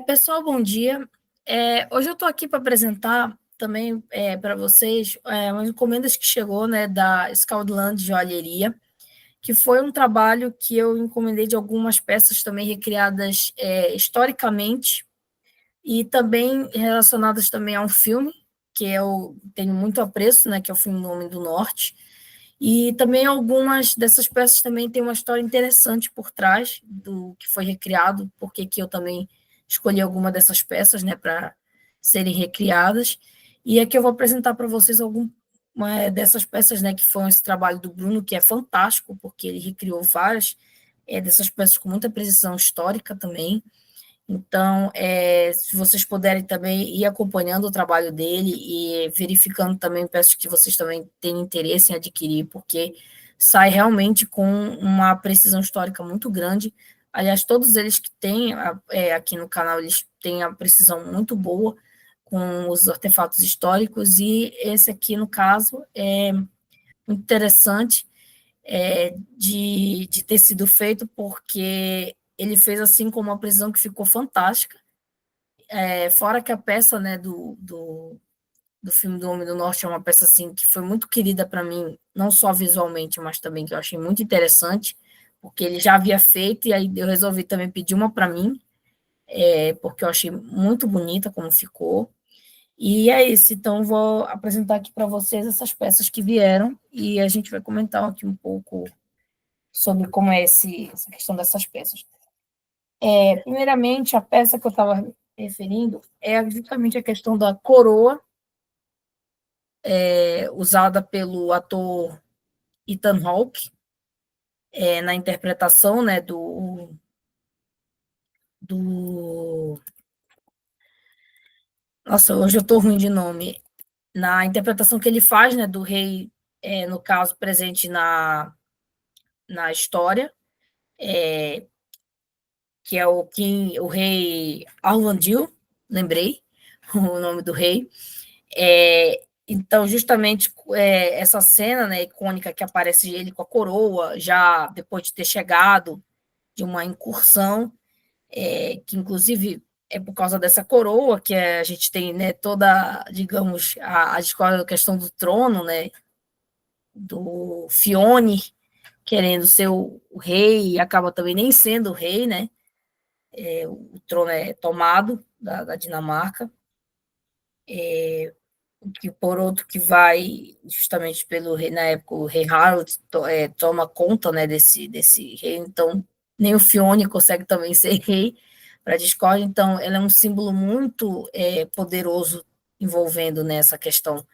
Pessoal, bom dia. Hoje eu estou aqui para apresentar também para vocês umas encomendas que chegou, né, da Scaldland Joalheria, que foi um trabalho que eu encomendei de algumas peças também recriadas historicamente e também relacionadas também a um filme que eu tenho muito apreço, né, que é o filme do Homem do Norte. E também algumas dessas peças também têm uma história interessante por trás do que foi recriado, porque que eu também escolhi alguma dessas peças, né, para serem recriadas. E aqui eu vou apresentar para vocês alguma dessas peças, né, que foi esse trabalho do Bruno, que é fantástico, porque ele recriou várias dessas peças com muita precisão histórica também. Então, se vocês puderem também ir acompanhando o trabalho dele e verificando também, peço que vocês também tenham interesse em adquirir, porque sai realmente com uma precisão histórica muito grande. Aliás, todos eles que têm aqui no canal, eles têm a precisão muito boa com os artefatos históricos, e esse aqui, no caso, é muito interessante de ter sido feito, porque ele fez assim com uma precisão que ficou fantástica. Fora que a peça, né, do filme do Homem do Norte é uma peça assim que foi muito querida para mim, não só visualmente, mas também que eu achei muito interessante, porque ele já havia feito, e aí eu resolvi também pedir uma para mim, porque eu achei muito bonita como ficou. E é isso, então vou apresentar aqui para vocês essas peças que vieram, e a gente vai comentar aqui um pouco sobre como é essa questão dessas peças. Primeiramente, a peça que eu estava referindo é justamente a questão da coroa, usada pelo ator Ethan Hawke, na interpretação, né, do. Nossa, hoje eu estou ruim de nome. Na interpretação que ele faz, né, do rei, no caso, presente na história, que é o rei Arlandil, lembrei o nome do rei. Então, justamente essa cena, né, icônica que aparece ele com a coroa, já depois de ter chegado de uma incursão, que inclusive é por causa dessa coroa que a gente tem, né, toda, digamos, a questão do trono, né, do Fione querendo ser o rei e acaba também nem sendo o rei, né, o trono é tomado da Dinamarca, que por outro que vai justamente pelo rei, na época o rei Harold toma conta, né, desse rei, então nem o Fione consegue também ser rei para a Discord, então ela é um símbolo muito poderoso envolvendo nessa questão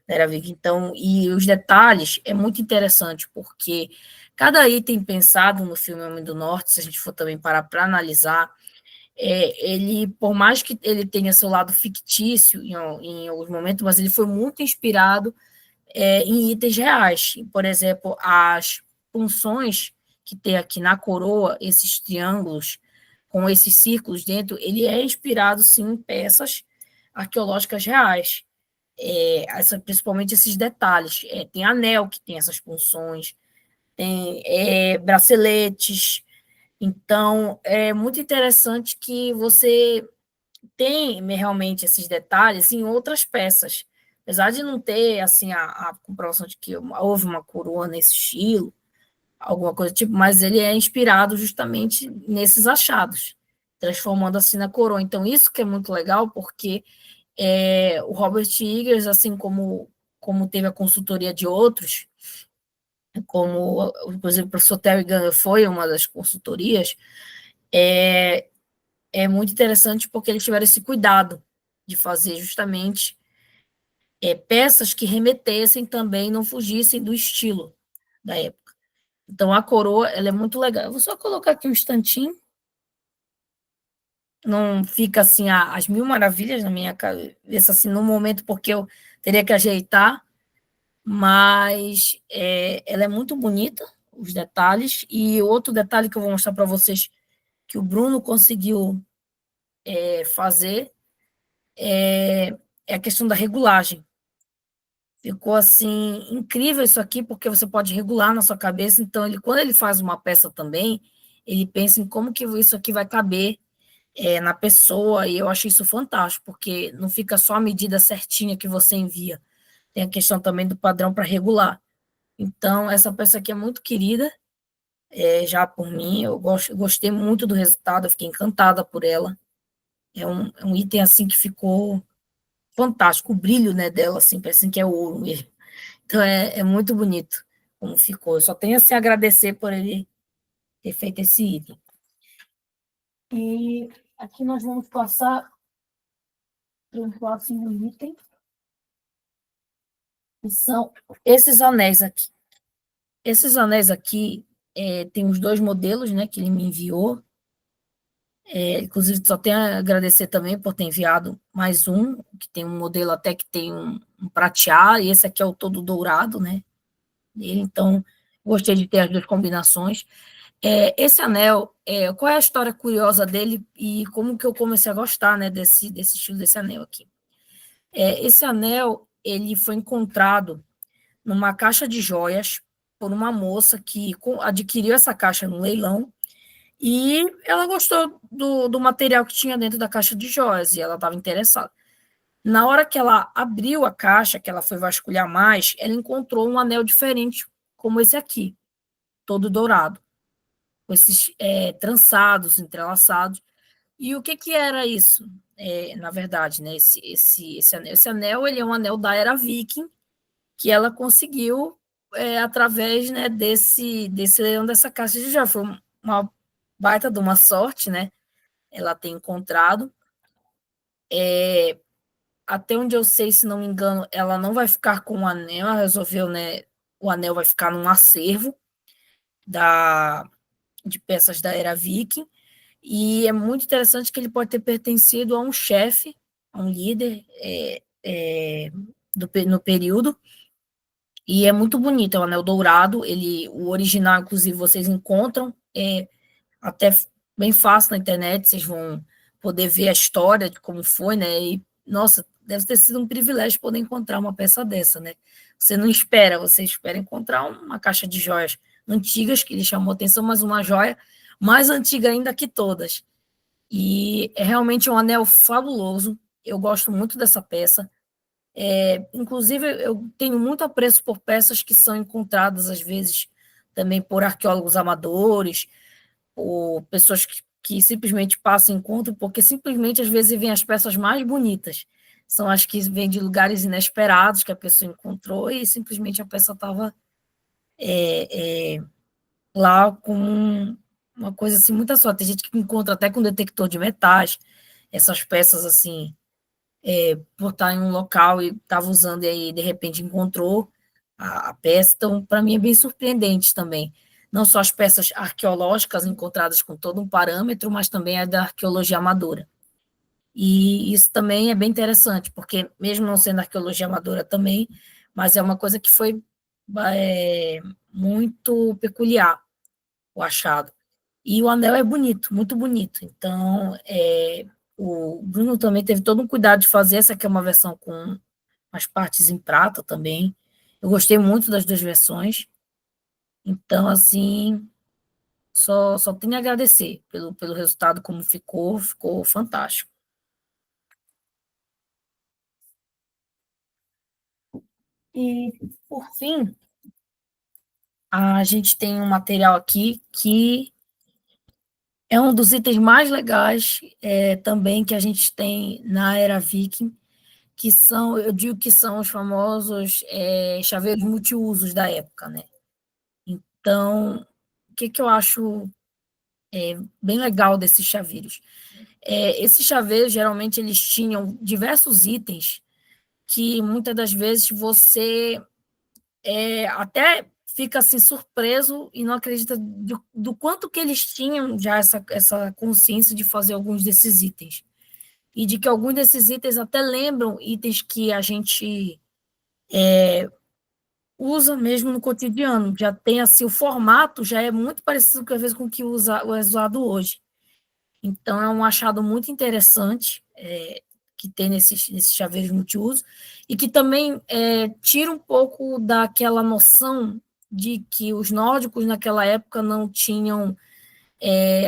da Era Viking. Então, e os detalhes é muito interessante, porque cada item pensado no filme Homem do Norte, se a gente for também parar para analisar, ele, por mais que ele tenha seu lado fictício em alguns momentos, mas ele foi muito inspirado em itens reais. Por exemplo, as punções que tem aqui na coroa, esses triângulos com esses círculos dentro, ele é inspirado, sim, em peças arqueológicas reais. Principalmente esses detalhes. Tem anel que tem essas punções, tem braceletes. Então, é muito interessante que você tem realmente esses detalhes em outras peças. Apesar de não ter assim a comprovação de que houve uma coroa nesse estilo, alguma coisa do tipo, mas ele é inspirado justamente nesses achados, transformando assim na coroa. Então, isso que é muito legal, porque o Robert Eggers, assim como teve a consultoria de outros, como, por exemplo, o professor Terry Ganga foi uma das consultorias, é muito interessante porque eles tiveram esse cuidado de fazer justamente peças que remetessem também, não fugissem do estilo da época. Então, a coroa, ela é muito legal. Eu vou só colocar aqui um instantinho, não fica assim as mil maravilhas na minha cabeça, assim, no momento, porque eu teria que ajeitar, mas ela é muito bonita, os detalhes, e outro detalhe que eu vou mostrar para vocês, que o Bruno conseguiu fazer, é a questão da regulagem. Ficou assim incrível isso aqui, porque você pode regular na sua cabeça. Então, quando ele faz uma peça também, ele pensa em como que isso aqui vai caber na pessoa, e eu acho isso fantástico, porque não fica só a medida certinha que você envia, tem a questão também do padrão para regular. Então, essa peça aqui é muito querida, já por mim, gostei muito do resultado, eu fiquei encantada por ela. É um item assim que ficou fantástico, o brilho, né, dela, assim, parece que é ouro mesmo. Então, é muito bonito como ficou. Eu só tenho assim, a agradecer por ele ter feito esse item. E aqui nós vamos passar para um próximo item, que são esses anéis aqui. Esses anéis aqui, tem os dois modelos, né, que ele me enviou. Inclusive, só tenho a agradecer também por ter enviado mais um, que tem um modelo até que tem um prateado, e esse aqui é o todo dourado, né? Então, gostei de ter as duas combinações. Esse anel, qual é a história curiosa dele e como que eu comecei a gostar, né, desse estilo desse anel aqui? Esse anel, ele foi encontrado numa caixa de joias por uma moça que adquiriu essa caixa no leilão e ela gostou do material que tinha dentro da caixa de joias e ela estava interessada. Na hora que ela abriu a caixa, que ela foi vasculhar mais, ela encontrou um anel diferente, como esse aqui, todo dourado, com esses trançados, entrelaçados. E o que que era isso? Na verdade, né, esse anel. Esse anel, ele é um anel da era Viking, que ela conseguiu através, né, desse leilão dessa caixa de joias. Foi uma baita de uma sorte, né? Ela tem encontrado. Até onde eu sei, se não me engano, ela não vai ficar com o anel, ela resolveu, né? O anel vai ficar num acervo da, de peças da era Viking. E é muito interessante que ele pode ter pertencido a um chefe, a um líder no período. E é muito bonito, é o anel dourado. O original, inclusive, vocês encontram até bem fácil na internet, vocês vão poder ver a história de como foi, né? E, nossa, deve ter sido um privilégio poder encontrar uma peça dessa, né? Você não espera, você espera encontrar uma caixa de joias antigas, que lhe chamou atenção, mas uma joia mais antiga ainda que todas. E é realmente um anel fabuloso. Eu gosto muito dessa peça. Inclusive, eu tenho muito apreço por peças que são encontradas, às vezes, também por arqueólogos amadores, ou pessoas que simplesmente passam e encontram, porque simplesmente às vezes vêm as peças mais bonitas. São as que vêm de lugares inesperados que a pessoa encontrou e simplesmente a peça estava lá com uma coisa assim, muita sorte. Tem gente que encontra até com detector de metais, essas peças assim, por estar em um local e estava usando e aí de repente encontrou a peça. Então, para mim é bem surpreendente também. Não só as peças arqueológicas encontradas com todo um parâmetro, mas também a da arqueologia amadora. E isso também é bem interessante, porque mesmo não sendo arqueologia amadora também, mas é uma coisa que foi muito peculiar, o achado. E o anel é bonito, muito bonito. Então, o Bruno também teve todo um cuidado de fazer. Essa aqui é uma versão com as partes em prata também. Eu gostei muito das duas versões. Então, assim, só tenho a agradecer pelo resultado, como ficou fantástico. E, por fim, a gente tem um material aqui que é um dos itens mais legais também que a gente tem na era Viking, que são, eu digo que são os famosos chaveiros multiusos da época, né? Então, o que, que eu acho bem legal desses chaveiros? Esses chaveiros, geralmente, eles tinham diversos itens que, muitas das vezes, você até fica assim surpreso e não acredita do quanto que eles tinham já essa consciência de fazer alguns desses itens. E de que alguns desses itens até lembram itens que a gente usa mesmo no cotidiano. Já tem assim, o formato já é muito parecido com, às vezes, com o que é usado hoje. Então, é um achado muito interessante que tem nesses chaveiros multiuso e que também tira um pouco daquela noção de que os nórdicos naquela época não tinham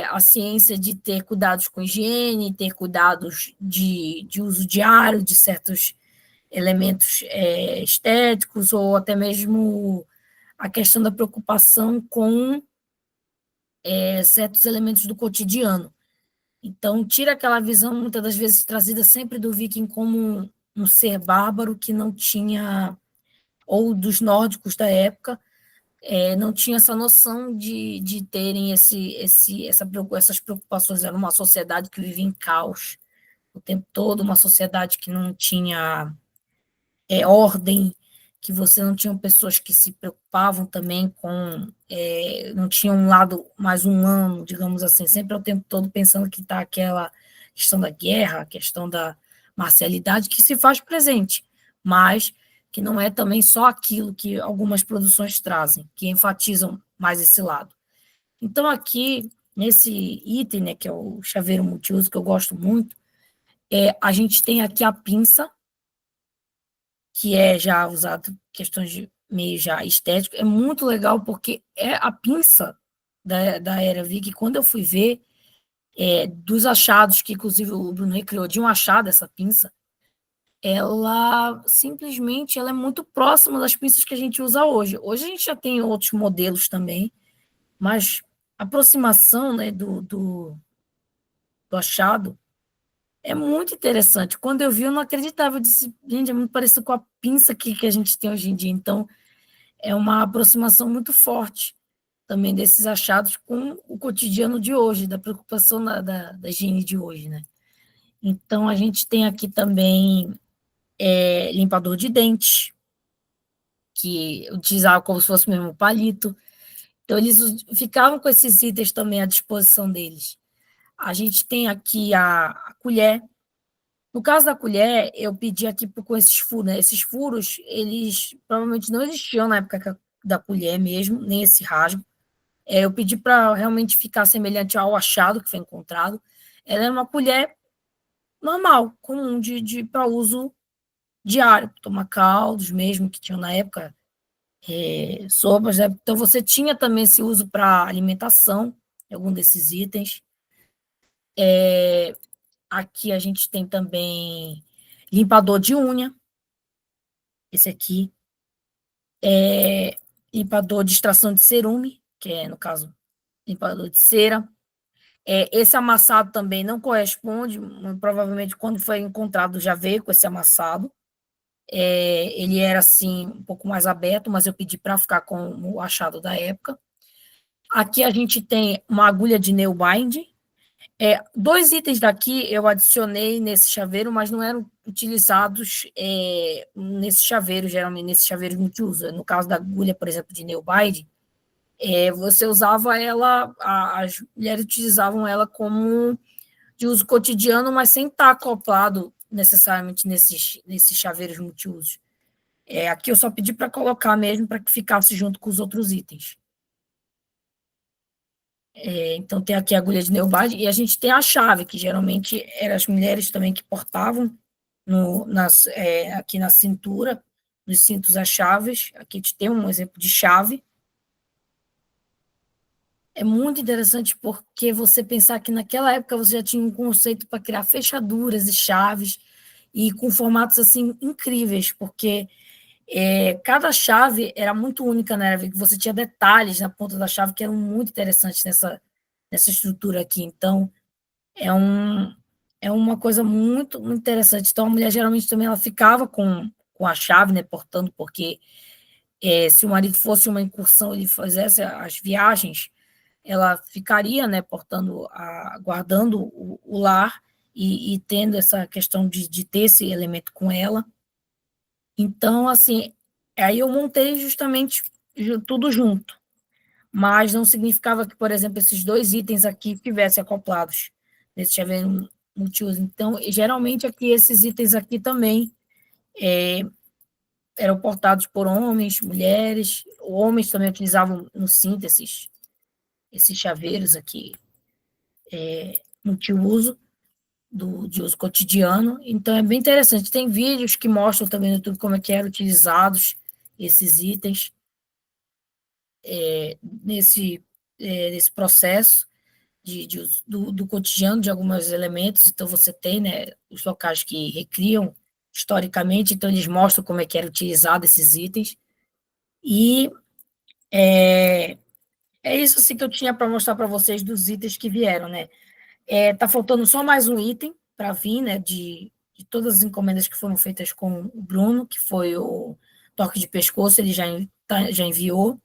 a ciência de ter cuidados com higiene, ter cuidados de uso diário de certos elementos estéticos, ou até mesmo a questão da preocupação com certos elementos do cotidiano. Então, tira aquela visão, muitas das vezes, trazida sempre do viking como um ser bárbaro que não tinha, ou dos nórdicos da época, não tinha essa noção de terem essas preocupações. Era uma sociedade que vivia em caos o tempo todo, uma sociedade que não tinha ordem, que você não tinha pessoas que se preocupavam também com, não tinha um lado mais humano, digamos assim, sempre o tempo todo pensando que está aquela questão da guerra, a questão da marcialidade, que se faz presente, mas que não é também só aquilo que algumas produções trazem, que enfatizam mais esse lado. Então, aqui, nesse item, né, que é o chaveiro multiuso, que eu gosto muito, a gente tem aqui a pinça, que é já usado em questões de meio já estético, é muito legal porque é a pinça da Era Viking. Quando eu fui ver, dos achados, que inclusive o Bruno recriou de um achado, essa pinça, ela simplesmente ela é muito próxima das pinças que a gente usa hoje. Hoje a gente já tem outros modelos também, mas a aproximação, né, do achado é muito interessante. Quando eu vi, eu não acreditava. Eu disse, gente, é muito parecido com a pinça que a gente tem hoje em dia. Então, é uma aproximação muito forte também desses achados com o cotidiano de hoje, da preocupação da higiene de hoje, né? Então, a gente tem aqui também limpador de dente, que utilizava como se fosse mesmo um palito. Então, eles ficavam com esses itens também à disposição deles. A gente tem aqui a colher. No caso da colher, eu pedi aqui com esses furos, né? Esses furos, eles provavelmente não existiam na época da colher mesmo, nem esse rasgo. Eu pedi para realmente ficar semelhante ao achado que foi encontrado. Ela era uma colher normal, comum, para uso diário, tomar caldos mesmo, que tinham na época, sopas, né? Então, você tinha também esse uso para alimentação, algum desses itens. Aqui a gente tem também limpador de unha, esse aqui. Limpador de extração de cerume, que é, no caso, limpador de cera. Esse amassado também não corresponde, provavelmente quando foi encontrado já veio com esse amassado. Ele era assim um pouco mais aberto, mas eu pedi para ficar com o achado da época. Aqui a gente tem uma agulha de nail bind. Dois itens daqui eu adicionei nesse chaveiro, mas não eram utilizados nesse chaveiro, geralmente nesse chaveiro multiuso. No caso da agulha, por exemplo, de nail bind, você usava ela, as mulheres utilizavam ela como de uso cotidiano, mas sem estar acoplado necessariamente nesses chaveiros multiusos. Aqui eu só pedi para colocar mesmo, para que ficasse junto com os outros itens. Então, tem aqui a agulha de neubade, e a gente tem a chave, que geralmente eram as mulheres também que portavam aqui na cintura, nos cintos as chaves. Aqui a gente tem um exemplo de chave. É muito interessante porque você pensar que naquela época você já tinha um conceito para criar fechaduras e chaves, e com formatos assim incríveis, porque cada chave era muito única, né? Você tinha detalhes na ponta da chave que eram muito interessantes nessa estrutura aqui. Então, é, um, é uma coisa muito, muito interessante. Então, a mulher geralmente também ela ficava com a chave, né, portando, porque se o marido fosse uma incursão, ele fizesse as viagens, ela ficaria, né, portando, guardando o lar e tendo essa questão de ter esse elemento com ela. Então, assim, aí eu montei justamente tudo junto, mas não significava que, por exemplo, esses dois itens aqui estivessem acoplados nesse chaveiro multiuso. Então, geralmente aqui esses itens aqui também eram portados por homens, mulheres, homens também utilizavam no cinto esses chaveiros aqui multiuso, de uso cotidiano. Então, é bem interessante. Tem vídeos que mostram também no YouTube como é que eram utilizados esses itens nesse processo. do cotidiano de alguns elementos, então você tem, né, os locais que recriam historicamente, então eles mostram como é que era utilizado esses itens, e é isso assim que eu tinha para mostrar para vocês dos itens que vieram, né. Tá faltando só mais um item para vir, né, de todas as encomendas que foram feitas com o Bruno, que foi o toque de pescoço, ele já enviou.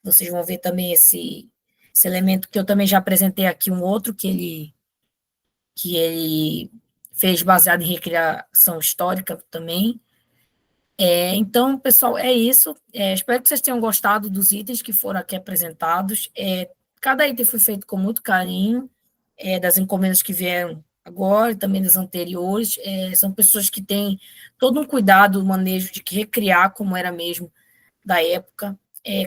Vocês vão ver também esse elemento que eu também já apresentei aqui, um outro que ele fez baseado em recriação histórica também. Então, pessoal, é isso. Espero que vocês tenham gostado dos itens que foram aqui apresentados. Cada item foi feito com muito carinho, das encomendas que vieram agora e também das anteriores. São pessoas que têm todo um cuidado, o manejo de que recriar como era mesmo da época.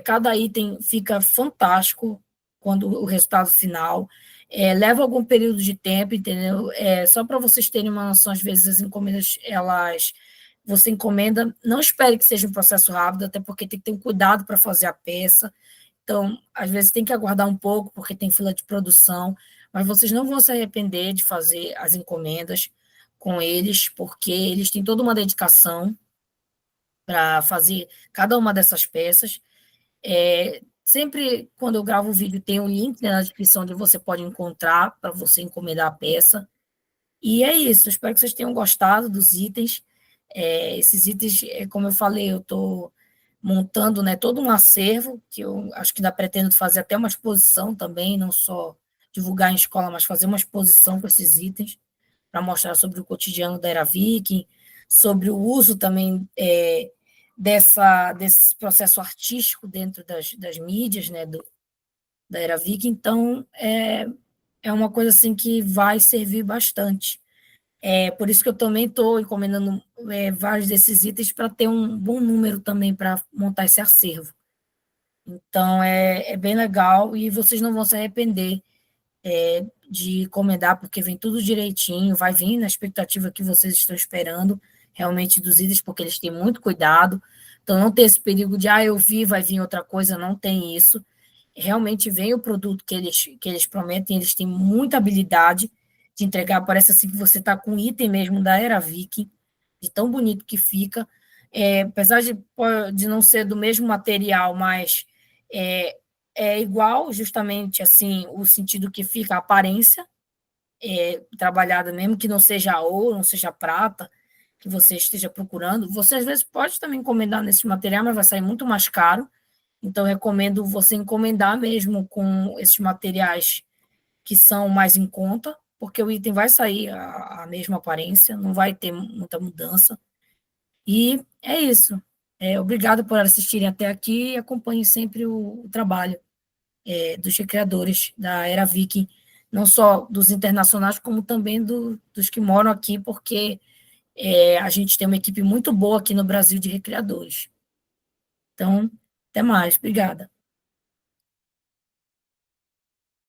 Cada item fica fantástico quando o resultado final. Leva algum período de tempo, entendeu? Só para vocês terem uma noção, às vezes as encomendas, você encomenda, não espere que seja um processo rápido, até porque tem que ter um cuidado para fazer a peça. Então, às vezes tem que aguardar um pouco, porque tem fila de produção, mas vocês não vão se arrepender de fazer as encomendas com eles, porque eles têm toda uma dedicação para fazer cada uma dessas peças. Sempre quando eu gravo o vídeo, tem um link, né, na descrição onde você pode encontrar para você encomendar a peça. E é isso, espero que vocês tenham gostado dos itens. Esses itens, como eu falei, eu estou montando, né, todo um acervo, que eu acho que ainda pretendo fazer até uma exposição também, não só divulgar em escola, mas fazer uma exposição com esses itens, para mostrar sobre o cotidiano da Era Viking, sobre o uso também desse processo artístico dentro das mídias, né, da Era Viking. Então, é uma coisa assim que vai servir bastante. Por isso que eu também estou encomendando vários desses itens para ter um bom número também para montar esse acervo. Então, é bem legal e vocês não vão se arrepender de encomendar, porque vem tudo direitinho, vai vir na expectativa que vocês estão esperando, realmente, dos itens, porque eles têm muito cuidado. Então, não tem esse perigo de, eu vi, vai vir outra coisa, não tem isso. Realmente vem o produto que eles prometem, eles têm muita habilidade de entregar, parece assim que você está com um item mesmo da Era Viking, de tão bonito que fica. Apesar de não ser do mesmo material, mas é, é igual, justamente assim, o sentido que fica, a aparência trabalhada, mesmo que não seja ouro, não seja prata, que você esteja procurando. Você, às vezes, pode também encomendar nesse material, mas vai sair muito mais caro. Então, recomendo você encomendar mesmo com esses materiais que são mais em conta, porque o item vai sair a mesma aparência, não vai ter muita mudança. E é isso. Obrigado por assistirem até aqui e acompanhem sempre o trabalho dos criadores da Era Viking, não só dos internacionais, como também dos que moram aqui, porque a gente tem uma equipe muito boa aqui no Brasil de recreadores. Então, até mais. Obrigada.